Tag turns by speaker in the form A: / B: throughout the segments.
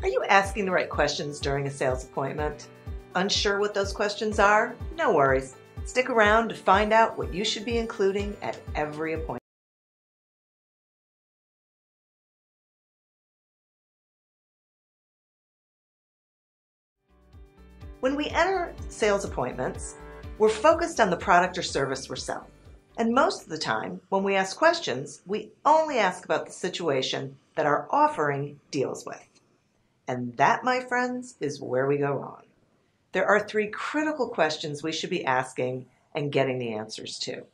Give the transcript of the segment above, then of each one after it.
A: Are you asking the right questions during a sales appointment? Unsure what those questions are? No worries. Stick around to find out what you should be including at every appointment. When we enter sales appointments, we're focused on the product or service we're selling. And most of the time, when we ask questions, we only ask about the situation that our offering deals with. And that, my friends, is where we go wrong. There are 3 critical questions we should be asking and getting the answers to.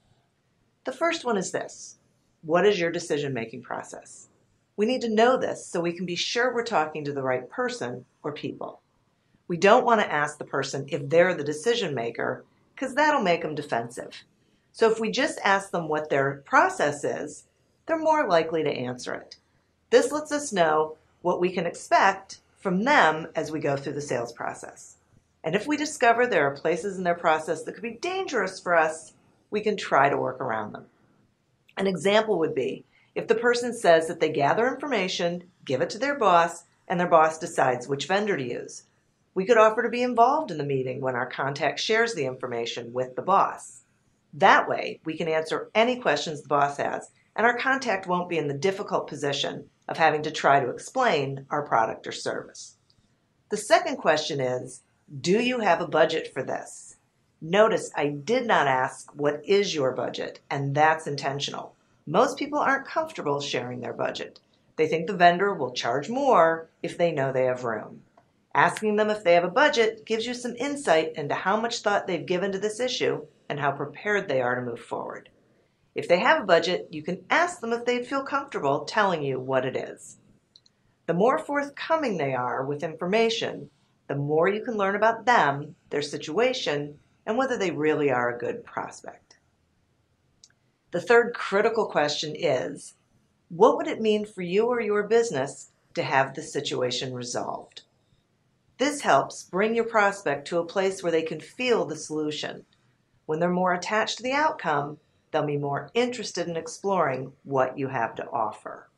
A: The first one is this: what is your decision-making process? We need to know this so we can be sure we're talking to the right person or people. We don't want to ask the person if they're the decision maker, because that'll make them defensive. So if we just ask them what their process is, they're more likely to answer it. This lets us know what we can expect from them as we go through the sales process. And if we discover there are places in their process that could be dangerous for us, we can try to work around them. An example would be if the person says that they gather information, give it to their boss, and their boss decides which vendor to use. We could offer to be involved in the meeting when our contact shares the information with the boss. That way, we can answer any questions the boss has, and our contact won't be in the difficult position of having to try to explain our product or service. The second question is, do you have a budget for this? Notice I did not ask what is your budget, and that's intentional. Most people aren't comfortable sharing their budget. They think the vendor will charge more if they know they have room. Asking them if they have a budget gives you some insight into how much thought they've given to this issue and how prepared they are to move forward. If they have a budget, you can ask them if they'd feel comfortable telling you what it is. The more forthcoming they are with information, the more you can learn about them, their situation, and whether they really are a good prospect. The third critical question is, what would it mean for you or your business to have the situation resolved? This helps bring your prospect to a place where they can feel the solution. When they're more attached to the outcome, they'll be more interested in exploring what you have to offer.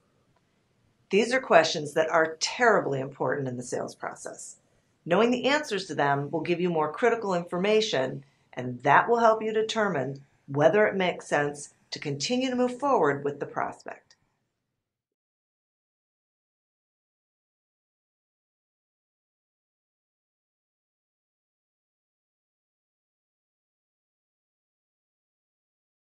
A: These are questions that are terribly important in the sales process. Knowing the answers to them will give you more critical information, and that will help you determine whether it makes sense to continue to move forward with the prospect.